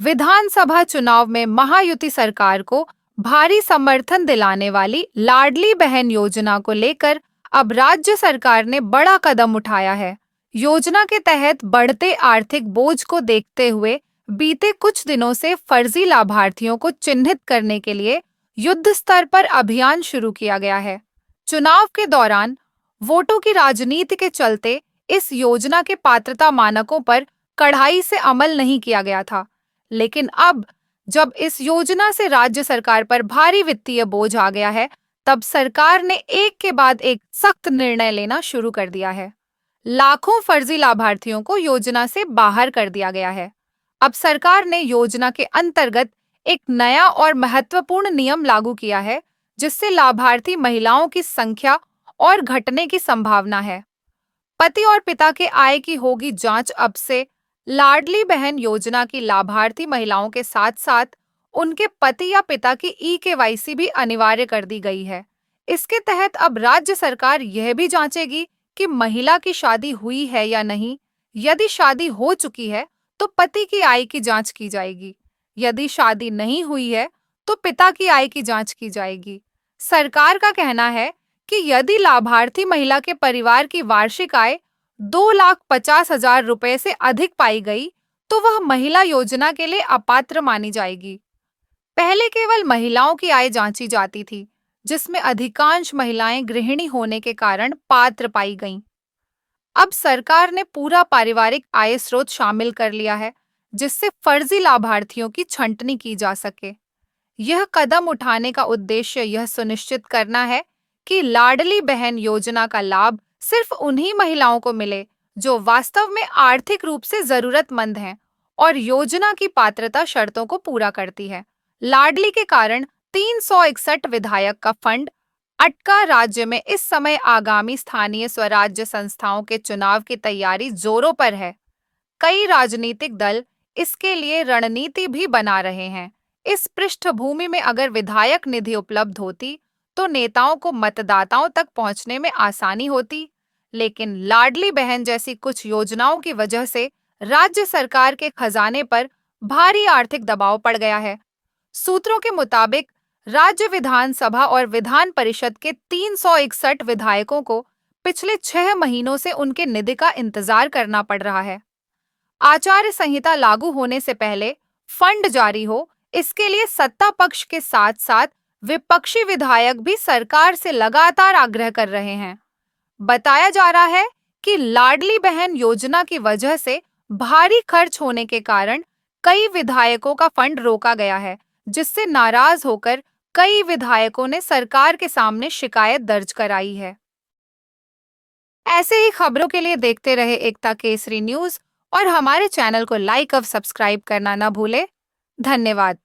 विधानसभा चुनाव में महायुति सरकार को भारी समर्थन दिलाने वाली लाडली बहन योजना को लेकर अब राज्य सरकार ने बड़ा कदम उठाया है। योजना के तहत बढ़ते आर्थिक बोझ को देखते हुए बीते कुछ दिनों से फर्जी लाभार्थियों को चिन्हित करने के लिए युद्ध स्तर पर अभियान शुरू किया गया है। चुनाव के दौरान वोटों की राजनीति के चलते इस योजना के पात्रता मानकों पर कड़ाई से अमल नहीं किया गया था, लेकिन अब जब इस योजना से राज्य सरकार पर भारी वित्तीय बोझ आ गया है, तब सरकार ने एक के बाद एक सख्त निर्णय लेना शुरू कर दिया है। लाखों फर्जी लाभार्थियों को योजना से बाहर कर दिया गया है। अब सरकार ने योजना के अंतर्गत एक नया और महत्वपूर्ण नियम लागू किया है, जिससे लाभार्थी महिलाओं की संख्या और घटने की संभावना है। पति और पिता के आय की होगी जांच। अब से लाडली बहन योजना की लाभार्थी महिलाओं के साथ साथ उनके पति या पिता की ई-केवाईसी भी अनिवार्य कर दी गई है। इसके तहत अब राज्य सरकार यह भी जांचेगी कि महिला की शादी हुई है या नहीं। यदि शादी हो चुकी है तो पति की आय की जांच की जाएगी। यदि शादी नहीं हुई है तो पिता की आय की जांच की जाएगी। सरकार का कहना है कि यदि लाभार्थी महिला के परिवार की वार्षिक आय 2,50,000 रुपए से अधिक पाई गई तो वह महिला योजना के लिए अपात्र मानी जाएगी। पहले केवल महिलाओं की आय जांची जाती थी, जिसमें अधिकांश महिलाएं गृहिणी होने के कारण पात्र पाई गईं। अब सरकार ने पूरा पारिवारिक आय स्रोत शामिल कर लिया है, जिससे फर्जी लाभार्थियों की छंटनी की जा सके। यह कदम उठाने का उद्देश्य यह सुनिश्चित करना है कि लाडली बहन योजना का लाभ सिर्फ उन्हीं महिलाओं को मिले जो वास्तव में आर्थिक रूप से जरूरतमंद हैं और योजना की पात्रता शर्तों को पूरा करती है। लाडली के कारण 361 विधायक का फंड अटका। राज्य में इस समय आगामी स्थानीय स्वराज्य संस्थाओं के चुनाव की तैयारी जोरों पर है। कई राजनीतिक दल इसके लिए रणनीति भी बना रहे हैं। इस पृष्ठभूमि में अगर विधायक निधि उपलब्ध होती तो नेताओं को मतदाताओं तक पहुंचने में आसानी होती, लेकिन लाडली बहन जैसी कुछ योजनाओं की वजह से राज्य सरकार के खजाने पर भारी आर्थिक दबाव पड़ गया है। सूत्रों के मुताबिक राज्य विधानसभा और विधान परिषद के 361 विधायकों को पिछले 6 महीनों से उनके निधि का इंतजार करना पड़ रहा है। आचार संहिता लागू होने से पहले फंड जारी हो, इसके लिए सत्ता पक्ष के साथ साथ विपक्षी विधायक भी सरकार से लगातार आग्रह कर रहे हैं। बताया जा रहा है कि लाडली बहन योजना की वजह से भारी खर्च होने के कारण कई विधायकों का फंड रोका गया है, जिससे नाराज होकर कई विधायकों ने सरकार के सामने शिकायत दर्ज कराई है। ऐसे ही खबरों के लिए देखते रहे एकता केसरी न्यूज और हमारे चैनल को लाइक और सब्सक्राइब करना न भूले। धन्यवाद।